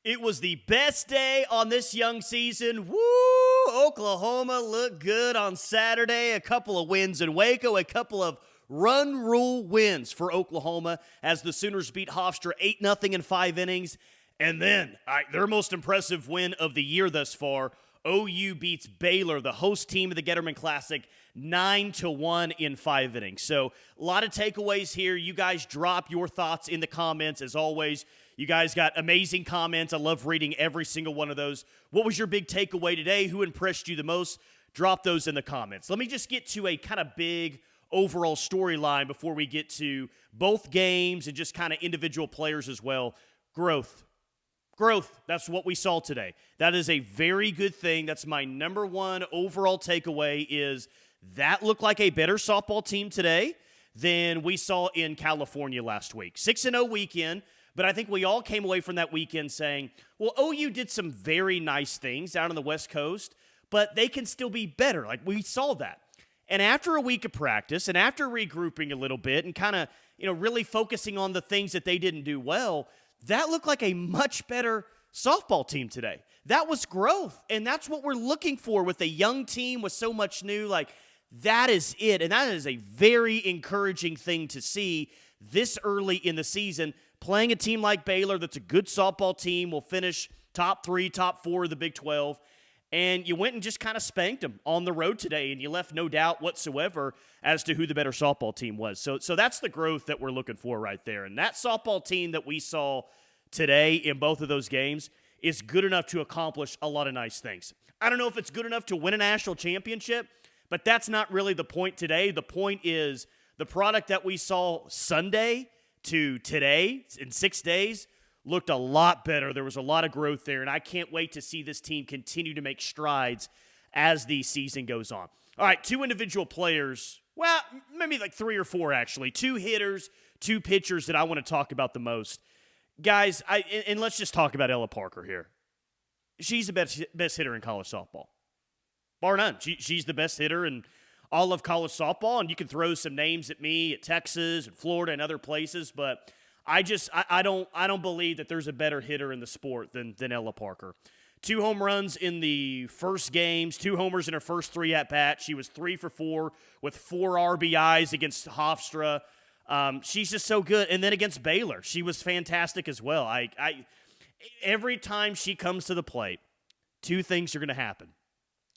It was the best day on this young season. Woo! Oklahoma looked good on Saturday. A couple of wins in Waco, a couple of run rule wins for Oklahoma as the Sooners beat Hofstra 8-0 in 5 innings. And then their most impressive win of the year thus far, OU beats Baylor, the host team of the Getterman Classic, 9-1 in 5 innings. So a lot of takeaways here. You guys drop your thoughts in the comments as always. You guys got amazing comments. I love reading every single one of those. What was your big takeaway today? Who impressed you the most? Drop those in the comments. Let me just get to a kind of big overall storyline before we get to both games and just kind of individual players as well. Growth. That's what we saw today. That is a very good thing. That's my number one overall takeaway is that looked like a better softball team today than we saw in California last week. 6-0 weekend. But I think we all came away from that weekend saying, well, OU did some very nice things down on the West Coast, but they can still be better. Like, we saw that. And after a week of practice and after regrouping a little bit and kind of, really focusing on the things that they didn't do well, that looked like a much better softball team today. That was growth, and that's what we're looking for with a young team with so much new. Like, that is it, and that is a very encouraging thing to see this early in the season. Playing a team like Baylor that's a good softball team, will finish top 3, top 4 of the Big 12, and you went and just kind of spanked them on the road today, and you left no doubt whatsoever as to who the better softball team was. So that's the growth that we're looking for right there. And that softball team that we saw today in both of those games is good enough to accomplish a lot of nice things. I don't know if it's good enough to win a national championship, but that's not really the point today. The point is the product that we saw Sunday to today in 6 days looked a lot better. There was a lot of growth there, and I can't wait to see this team continue to make strides as the season goes on. All right, 2 individual players, well, maybe like 3 or 4 actually, 2 hitters, 2 pitchers that I want to talk about the most. Guys, and let's just talk about Ella Parker here. She's the best hitter in college softball, bar none. She's the best hitter in all of college softball, and you can throw some names at me at Texas and Florida and other places, but I don't believe that there's a better hitter in the sport than Ella Parker. 2 home runs in the first games, 2 homers in her first 3 at-bats. She was 3 for 4 with 4 RBIs against Hofstra. She's just so good. And then against Baylor, she was fantastic as well. Every time she comes to the plate, 2 things are going to happen.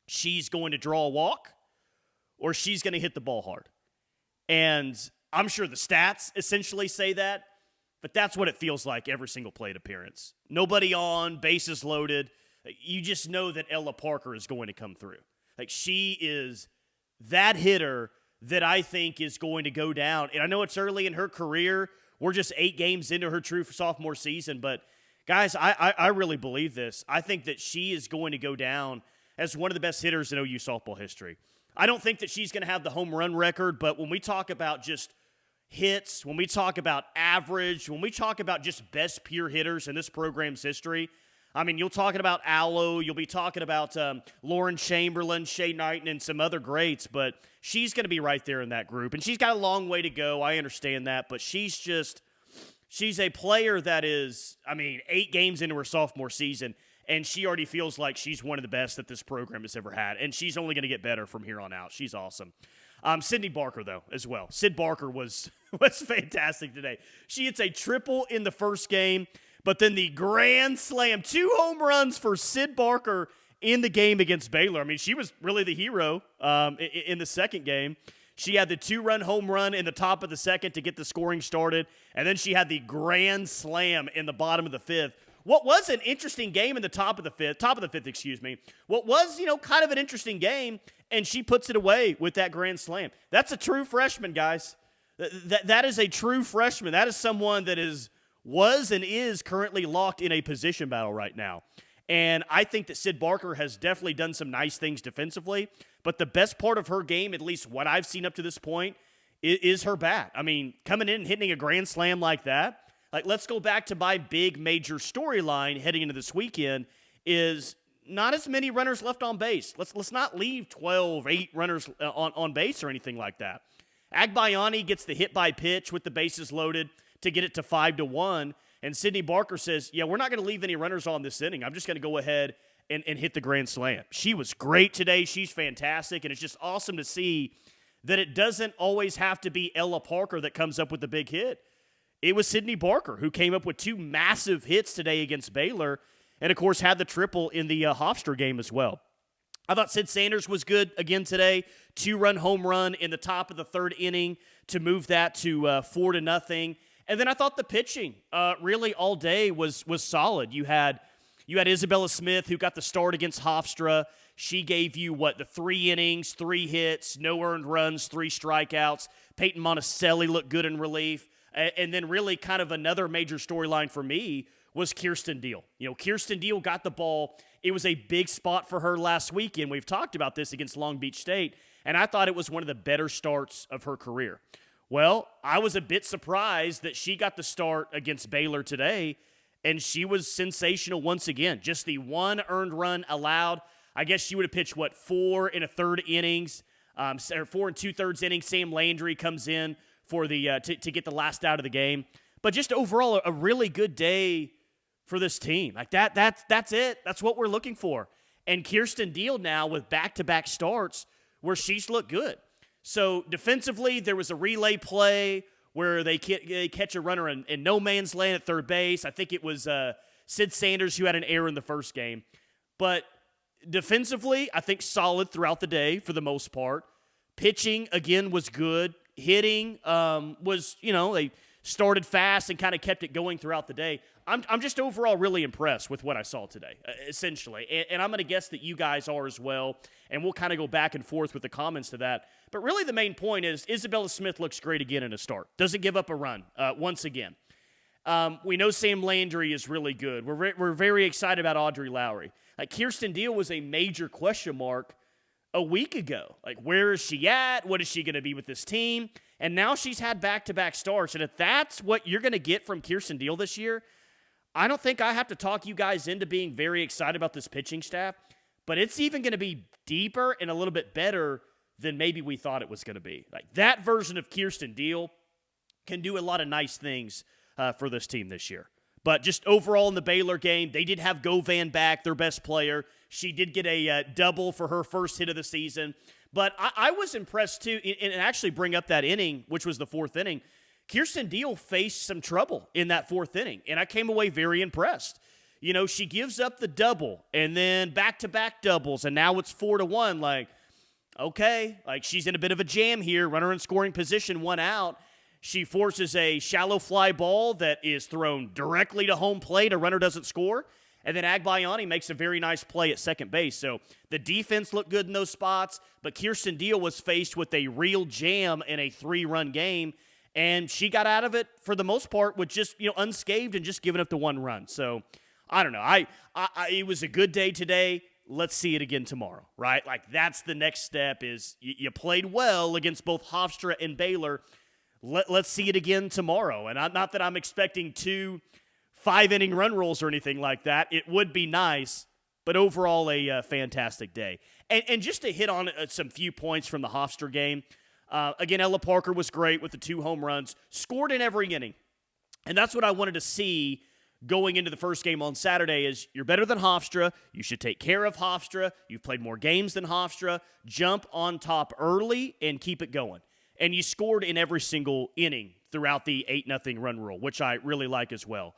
She's going to draw a walk, or she's going to hit the ball hard. And I'm sure the stats essentially say that, but that's what it feels like every single plate appearance. Nobody on, bases loaded. You just know that Ella Parker is going to come through. Like, she is that hitter that I think is going to go down. And I know it's early in her career. We're just 8 games into her true sophomore season. But, guys, I really believe this. I think that she is going to go down as one of the best hitters in OU softball history. I don't think that she's going to have the home run record, but when we talk about just hits, when we talk about average, when we talk about just best pure hitters in this program's history, I mean, you're talking about Allo, you'll be talking about Lauren Chamberlain, Shay Knighton, and some other greats, but she's going to be right there in that group. And she's got a long way to go. I understand that, but she's a player that is, 8 games into her sophomore season, and she already feels like she's one of the best that this program has ever had. And she's only going to get better from here on out. She's awesome. Cydney Barker, though, as well. Cyd Barker was fantastic today. She hits a triple in the first game, but then the grand slam, 2 home runs for Cyd Barker in the game against Baylor. I mean, she was really the hero in the second game. She had the 2-run home run in the top of the second to get the scoring started, and then she had the grand slam in the bottom of the 5th. What was an interesting game in the top of the fifth, what was, kind of an interesting game, and she puts it away with that grand slam. That's a true freshman, guys. That is a true freshman. That is someone that was and is currently locked in a position battle right now. And I think that Cyd Barker has definitely done some nice things defensively, but the best part of her game, at least what I've seen up to this point, is her bat. I mean, coming in and hitting a grand slam like that, like, let's go back to my big major storyline heading into this weekend is not as many runners left on base. Let's not leave 8 runners on base or anything like that. Agbayani gets the hit by pitch with the bases loaded to get it to 5-1. And Cydney Barker says, yeah, we're not going to leave any runners on this inning. I'm just going to go ahead and hit the grand slam. She was great today. She's fantastic. And it's just awesome to see that it doesn't always have to be Ella Parker that comes up with the big hit. It was Cydney Barker who came up with 2 massive hits today against Baylor and, of course, had the triple in the Hofstra game as well. I thought Sid Sanders was good again today. 2-run home run in the top of the 3rd inning to move that to 4-0. And then I thought the pitching really all day was solid. You had Isabella Smith, who got the start against Hofstra. She gave you, the 3 innings, 3 hits, no earned runs, 3 strikeouts. Peyton Monticelli looked good in relief. And then really kind of another major storyline for me was Kirsten Deal. Kirsten Deal got the ball. It was a big spot for her last weekend. We've talked about this against Long Beach State, and I thought it was one of the better starts of her career. Well, I was a bit surprised that she got the start against Baylor today, and she was sensational once again. Just the 1 earned run allowed. I guess she would have pitched, 4 1/3 innings, or 4 2/3 innings. Sam Landry comes in for the to get the last out of the game. But just overall, a really good day for this team. That's it. That's what we're looking for. And Kirsten Deal now with back-to-back starts where she's looked good. So defensively, there was a relay play where they catch a runner in no man's land at third base. I think it was Sid Sanders who had an error in the first game. But defensively, I think solid throughout the day for the most part. Pitching, again, was good. Hitting was, they started fast and kind of kept it going throughout the day. I'm just overall really impressed with what I saw today, essentially. And I'm going to guess that you guys are as well, and we'll kind of go back and forth with the comments to that. But really the main point is Isabella Smith looks great again in a start. Doesn't give up a run once again. We know Sam Landry is really good. We're very excited about Audrey Lowry. Kirsten Deal was a major question mark a week ago. Where is she at? What is she going to be with this team? And now she's had back-to-back starts. And if that's what you're going to get from Kirsten Deal this year, I don't think I have to talk you guys into being very excited about this pitching staff, but it's even going to be deeper and a little bit better than maybe we thought it was going to be. That version of Kirsten Deal can do a lot of nice things for this team this year. But just overall in the Baylor game, they did have Govan back, their best player. She did get a double for her first hit of the season. But I was impressed, too, and actually bring up that inning, which was the 4th inning. Kirsten Deal faced some trouble in that 4th inning, and I came away very impressed. She gives up the double, and then back-to-back doubles, and now it's 4-1. Okay, she's in a bit of a jam here. Runner in scoring position, 1 out. She forces a shallow fly ball that is thrown directly to home plate. A runner doesn't score. And then Agbayani makes a very nice play at second base. So the defense looked good in those spots, but Kirsten Deal was faced with a real jam in a 3-run game, and she got out of it for the most part with just, unscathed and just giving up the 1 run. So I don't know. It was a good day today. Let's see it again tomorrow, right? That's the next step is you played well against both Hofstra and Baylor. Let's see it again tomorrow. And not that I'm expecting 2 5-inning run rolls or anything like that. It would be nice, but overall a fantastic day. And just to hit on some few points from the Hofstra game, again, Ella Parker was great with the 2 home runs, scored in every inning. And that's what I wanted to see going into the first game on Saturday is you're better than Hofstra. You should take care of Hofstra. You've played more games than Hofstra. Jump on top early and keep it going. And you scored in every single inning throughout the 8-0 run rule, which I really like as well.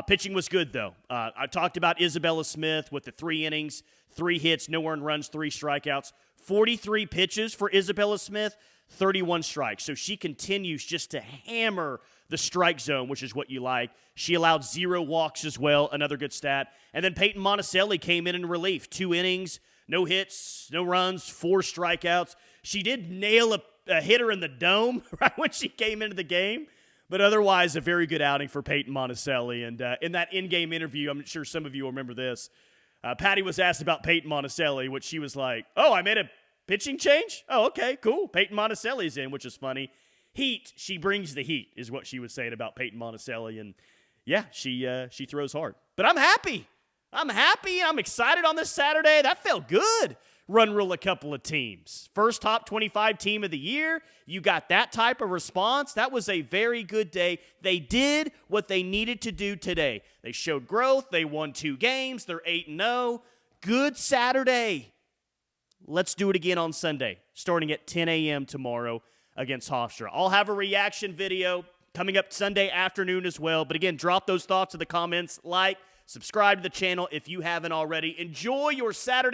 Pitching was good, though. I talked about Isabella Smith with the 3 innings, 3 hits, no earned runs, 3 strikeouts. 43 pitches for Isabella Smith, 31 strikes. So she continues just to hammer the strike zone, which is what you like. She allowed 0 walks as well, another good stat. And then Peyton Monticelli came in relief. 2 innings, no hits, no runs, 4 strikeouts. She did nail a hitter in the dome right when she came into the game. But otherwise, a very good outing for Peyton Monticelli. And in that in-game interview, I'm sure some of you will remember this, Patty was asked about Peyton Monticelli, which she was like, oh, I made a pitching change? Oh, okay, cool. Peyton Monticelli's in, which is funny. Heat, she brings the heat, is what she was saying about Peyton Monticelli. And, yeah, she throws hard. But I'm happy. I'm excited on this Saturday. That felt good. run rule a couple of teams. First top 25 team of the year. You got that type of response. That was a very good day. They did what they needed to do today. They showed growth. They won 2 games. They're 8-0. Good Saturday. Let's do it again on Sunday, starting at 10 a.m. tomorrow against Hofstra. I'll have a reaction video coming up Sunday afternoon as well. But again, drop those thoughts in the comments. Like, subscribe to the channel if you haven't already. Enjoy your Saturday.